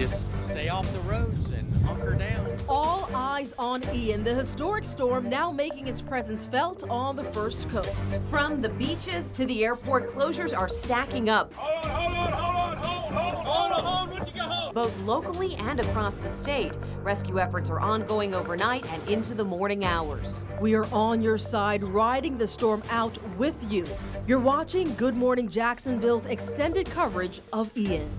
just stay off the roads and hunker down. All eyes on Ian, the historic storm now making its presence felt on the First Coast. From the beaches to the airport, closures are stacking up. Hold on, what you got? Both locally and across the state. Rescue efforts are ongoing overnight and into the morning hours. We are on your side, riding the storm out with you. You're watching Good Morning Jacksonville's extended coverage of Ian.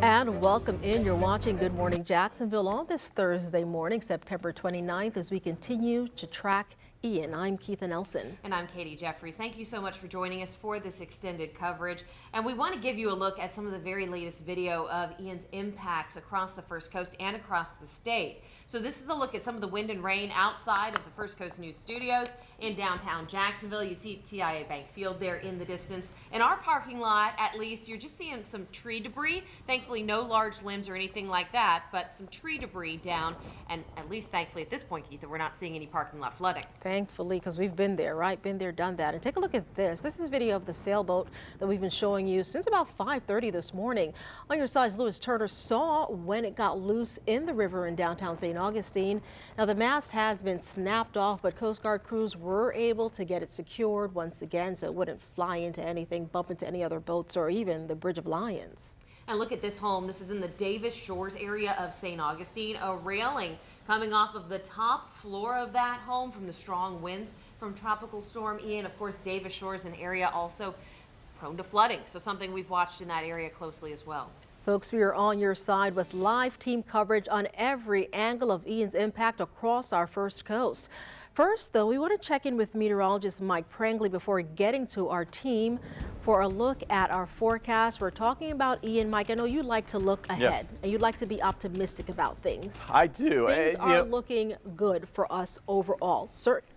And welcome in. You're watching Good Morning Jacksonville on this Thursday morning, September 29th, as we continue to track Ian. I'm Keitha Nelson. And I'm Katie Jeffries. Thank you so much for joining us for this extended coverage. And we want to give you a look at some of the very latest video of Ian's impacts across the First Coast and across the state. So this is a look at some of the wind and rain outside of the First Coast News studios in downtown Jacksonville. You see TIAA Bank Field there in the distance. In our parking lot, at least, you're just seeing some tree debris. Thankfully, no large limbs or anything like that, but some tree debris down. And at least, thankfully, at this point, Keitha, we're not seeing any parking lot flooding. Thankfully, because we've been there, right? Been there, done that. And take a look at this. This is video of the sailboat that we've been showing you since about 5:30 this morning. On your sides, Lewis Turner saw when it got loose in the river in downtown St. Augustine. Now, the mast has been snapped off, but Coast Guard crews were able to get it secured once again so it wouldn't fly into anything, bump into any other boats, or even the Bridge of Lions. And look at this home. This is in the Davis Shores area of St. Augustine. A railing coming off of the top floor of that home from the strong winds from Tropical Storm Ian. Of course, Davis Shores, an area also prone to flooding. So something we've watched in that area closely as well. Folks, we are on your side with live team coverage on every angle of Ian's impact across our First Coast. First, though, we want to check in with meteorologist Mike Prangley before getting to our team for a look at our forecast. We're talking about Ian. Mike, I know you like to look ahead, yes, and you like to be optimistic about things. I do. Things are looking good for us overall. Certain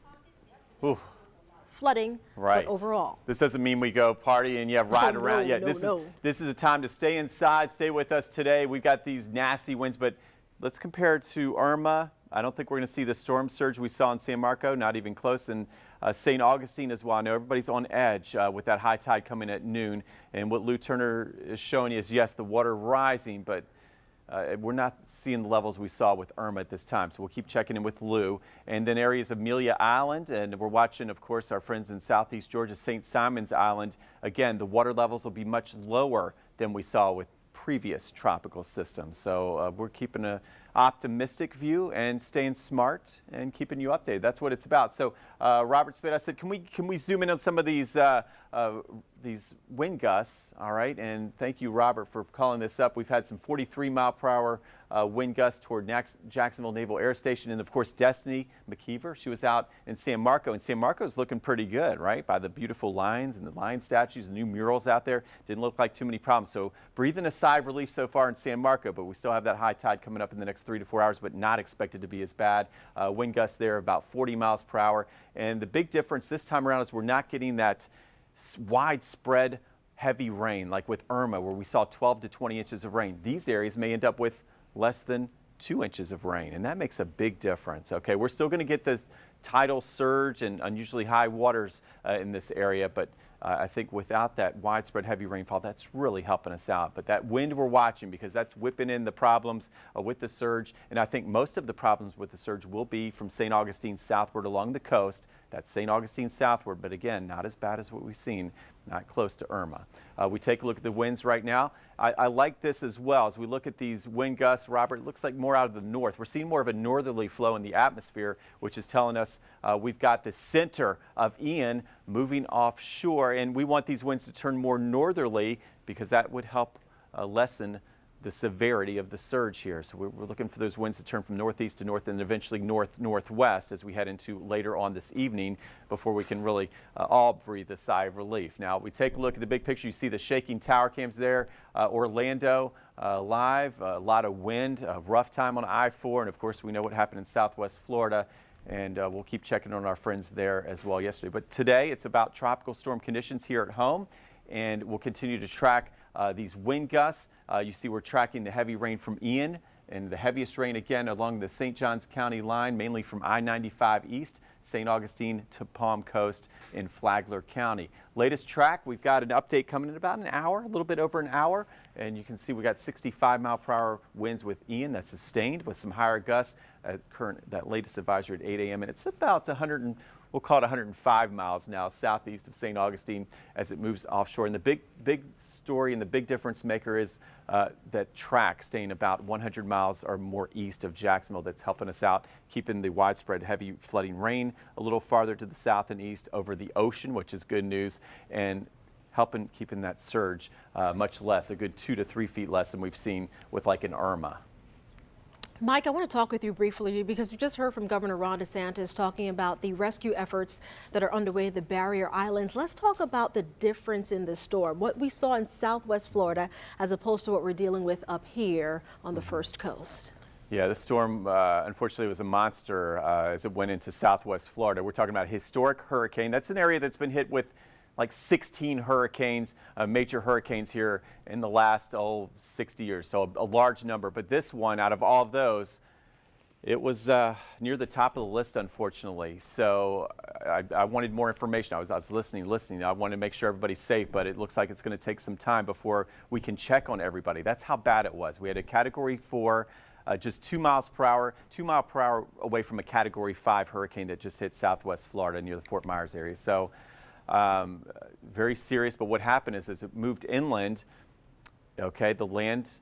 flooding, right, but overall. This doesn't mean we go party and ride around. This is a time to stay inside, stay with us today. We've got these nasty winds, but let's compare it to Irma. I don't think we're going to see the storm surge we saw in San Marco, not even close, and St. Augustine as well. I know everybody's on edge with that high tide coming at noon, and what Lou Turner is showing you is, yes, the water rising, but we're not seeing the levels we saw with Irma at this time, so we'll keep checking in with Lou. And then areas of Amelia Island, and we're watching, of course, our friends in southeast Georgia, St. Simons Island. Again, the water levels will be much lower than we saw with previous tropical systems. So we're keeping an optimistic view and staying smart and keeping you updated. That's what it's about. So Robert Spade, I said, can we zoom in on some of these wind gusts? All right, and thank you, Robert, for calling this up. We've had some 43-mile-per-hour wind gusts toward Jacksonville Naval Air Station, and of course Destiny McKeever. She was out in San Marco, and San Marco's looking pretty good, right? By the beautiful lions and the lion statues, and new murals out there. Didn't look like too many problems. So breathing a sigh of relief so far in San Marco, but we still have that high tide coming up in the next 3 to 4 hours, but not expected to be as bad. Wind gusts there about 40 miles per hour, and the big difference this time around is we're not getting that widespread heavy rain like with Irma, where we saw 12 to 20 inches of rain. These areas may end up with less than 2 inches of rain, and that makes a big difference. Okay, we're still going to get this tidal surge and unusually high waters in this area, but I think without that widespread heavy rainfall, that's really helping us out. But that wind we're watching, because that's whipping in the problems with the surge, and I think most of the problems with the surge will be from St. Augustine southward along the coast. That's St. Augustine southward, but again, not as bad as what we've seen, not close to Irma. We take a look at the winds right now. I like this as well. As we look at these wind gusts, Robert, it looks like more out of the north. We're seeing more of a northerly flow in the atmosphere, which is telling us we've got the center of Ian moving offshore, and we want these winds to turn more northerly because that would help lessen the severity of the surge here. So we're looking for those winds to turn from northeast to north and eventually north-northwest as we head into later on this evening before we can really all breathe a sigh of relief. Now, we take a look at the big picture. You see the shaking tower cams there. Orlando live, a lot of wind, a rough time on I-4, and of course we know what happened in southwest Florida. And we'll keep checking on our friends there as well yesterday. But today it's about tropical storm conditions here at home, and we'll continue to track these wind gusts. You see we're tracking the heavy rain from Ian, and the heaviest rain again along the St. Johns County line, mainly from I-95 east St. Augustine to Palm Coast in Flagler County. Latest track, we've got an update coming in about an hour, a little bit over an hour, and you can see we got 65-mile-per-hour winds with Ian. That's sustained with some higher gusts. That latest advisory at 8 a.m. and it's about 100. We'll call it 105 miles now southeast of St. Augustine as it moves offshore. And the big story and the big difference maker is that track staying about 100 miles or more east of Jacksonville. That's helping us out, keeping the widespread heavy flooding rain a little farther to the south and east over the ocean, which is good news, and keeping that surge much less, a good 2 to 3 feet less than we've seen with like an Irma. Mike, I want to talk with you briefly because we just heard from Governor Ron DeSantis talking about the rescue efforts that are underway at the barrier islands. Let's talk about the difference in the storm, what we saw in Southwest Florida as opposed to what we're dealing with up here on the First Coast. Yeah, the storm, unfortunately, was a monster as it went into Southwest Florida. We're talking about a historic hurricane. That's an area that's been hit with like 16 hurricanes, major hurricanes here in the last 60 years, so a large number. But this one, out of all of those, it was near the top of the list, unfortunately. So I wanted more information. I was listening. I wanted to make sure everybody's safe, but it looks like it's going to take some time before we can check on everybody. That's how bad it was. We had a Category 4, just 2 miles per hour, 2 miles per hour away from a Category 5 hurricane that just hit Southwest Florida near the Fort Myers area. So very serious, but what happened is as it moved inland, okay, the land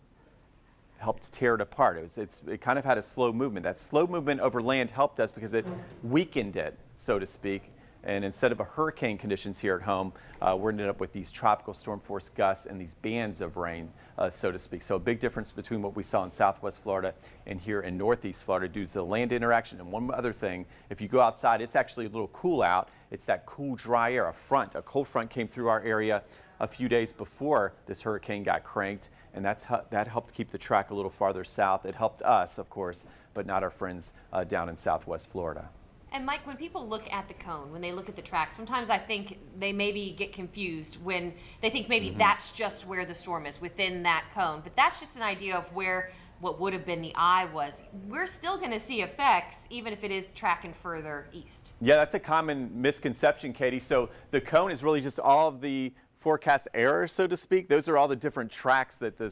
helped tear it apart. It kind of had a slow movement. That slow movement over land helped us because it weakened it, so to speak. And instead of a hurricane conditions here at home, we're ended up with these tropical storm force gusts and these bands of rain, so to speak. So a big difference between what we saw in Southwest Florida and here in Northeast Florida due to the land interaction. And one other thing, if you go outside, it's actually a little cool out. It's that cool, dry air, a cold front came through our area a few days before this hurricane got cranked, and that helped keep the track a little farther south. It helped us, of course, but not our friends down in Southwest Florida. And Mike, when people look at the cone, when they look at the track, sometimes I think they maybe get confused when they think maybe that's just where the storm is, within that cone. But that's just an idea of where what would have been the eye was. We're still going to see effects, even if it is tracking further east. Yeah, that's a common misconception, Katie. So the cone is really just all of the forecast errors, so to speak. Those are all the different tracks that the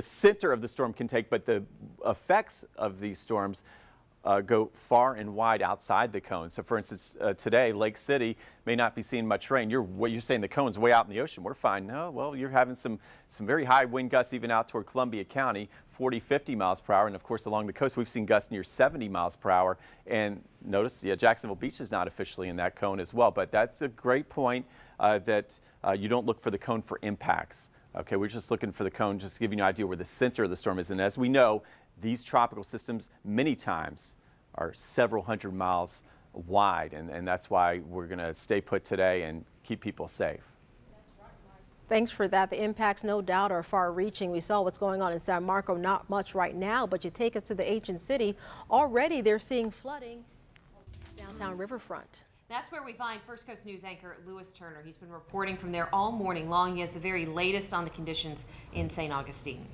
center of the storm can take, but the effects of these storms go far and wide outside the cone. So for instance, today, Lake City may not be seeing much rain. You're saying the cone's way out in the ocean. We're fine. No, well, you're having some very high wind gusts even out toward Columbia County, 40, 50 miles per hour. And of course, along the coast, we've seen gusts near 70 miles per hour. And notice, Jacksonville Beach is not officially in that cone as well. But that's a great point that you don't look for the cone for impacts. Okay, we're just looking for the cone, just to give you an idea where the center of the storm is. And as we know, these tropical systems many times are several hundred miles wide, and that's why we're going to stay put today and keep people safe. Thanks for that. The impacts, no doubt, are far-reaching. We saw what's going on in San Marco, not much right now, but you take us to the ancient city. Already they're seeing flooding downtown riverfront. That's where we find First Coast News anchor Lewis Turner. He's been reporting from there all morning long. He has the very latest on the conditions in St. Augustine.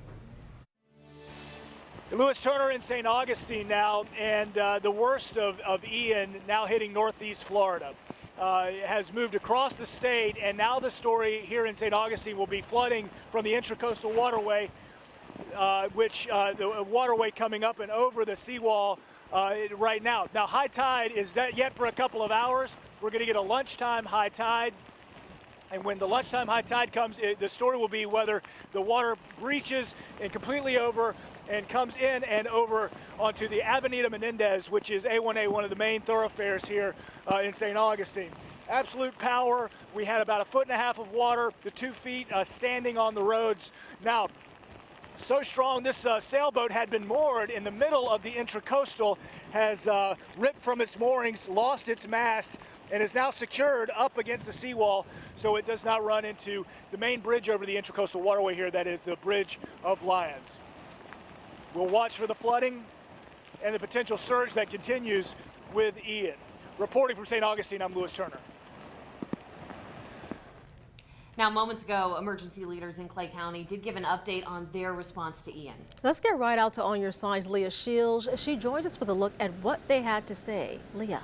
Lewis Turner in St. Augustine now, and the worst of Ian now hitting Northeast Florida. Has moved across the state, and now the story here in St. Augustine will be flooding from the Intracoastal Waterway, the waterway coming up and over the seawall right now. Now, high tide is not yet for a couple of hours. We're going to get a lunchtime high tide. And when the lunchtime high tide comes, the story will be whether the water breaches and completely over and comes in and over onto the Avenida Menendez, which is A1A, one of the main thoroughfares here in St. Augustine. Absolute power. We had about 1.5 feet of water, the 2 feet standing on the roads. Now, so strong, this sailboat had been moored in the middle of the Intracoastal, has ripped from its moorings, lost its mast, and is now secured up against the seawall so it does not run into the main bridge over the Intracoastal Waterway here, that is the Bridge of Lions. We'll watch for the flooding and the potential surge that continues with Ian. Reporting from St. Augustine, I'm Lewis Turner. Now, moments ago, emergency leaders in Clay County did give an update on their response to Ian. Let's get right out to On Your Side's Leah Shields. She joins us with a look at what they had to say. Leah.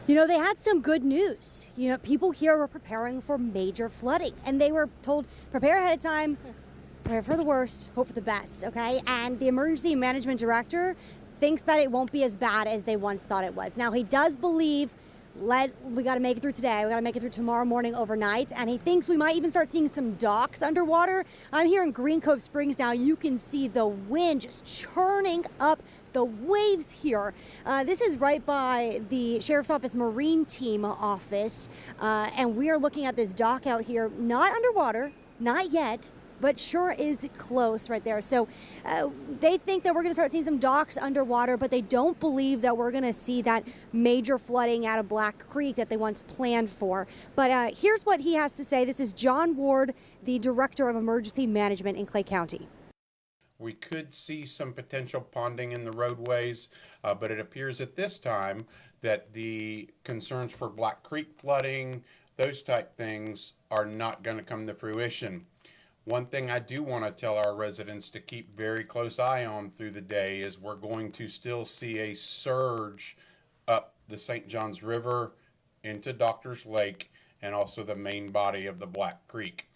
You know, they had some good news. You know, people here were preparing for major flooding, and they were told, prepare ahead of time, prepare for the worst, hope for the best, okay? And the emergency management director thinks that it won't be as bad as they once thought it was. Now, he does believe we got to make it through today. We got to make it through tomorrow morning overnight. And he thinks we might even start seeing some docks underwater. I'm here in Green Cove Springs now. You can see the wind just churning up the waves here. This is right by the Sheriff's Office Marine Team office. And we are looking at this dock out here, not underwater, not yet, but sure is close right there. So they think that we're going to start seeing some docks underwater, but they don't believe that we're going to see that major flooding out of Black Creek that they once planned for. But here's what he has to say. This is John Ward, the Director of Emergency Management in Clay County. We could see some potential ponding in the roadways, but it appears at this time that the concerns for Black Creek flooding, those type things, are not going to come to fruition. One thing I do want to tell our residents to keep very close eye on through the day is we're going to still see a surge up the St. Johns River into Doctors Lake and also the main body of the Black Creek.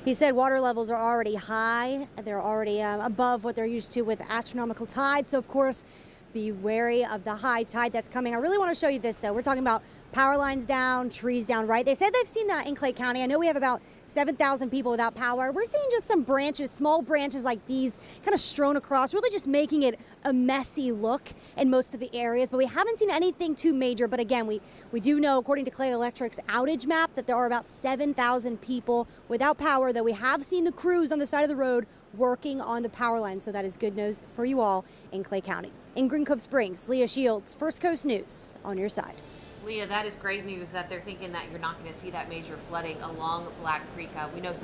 He said water levels are already high. They're already above what they're used to with astronomical tide. So, of course, be wary of the high tide that's coming. I really want to show you this, though. We're talking about power lines down, trees down, right? They said they've seen that in Clay County. I know we have about 7,000 people without power. We're seeing just some branches, small branches like these, kind of strewn across, really just making it a messy look in most of the areas. But we haven't seen anything too major. But again, we do know, according to Clay Electric's outage map, that there are about 7,000 people without power, that we have seen the crews on the side of the road working on the power line. So that is good news for you all in Clay County. In Green Cove Springs, Leah Shields, First Coast News, on your side. Leah, that is great news that they're thinking that you're not going to see that major flooding along Black Creek. We know some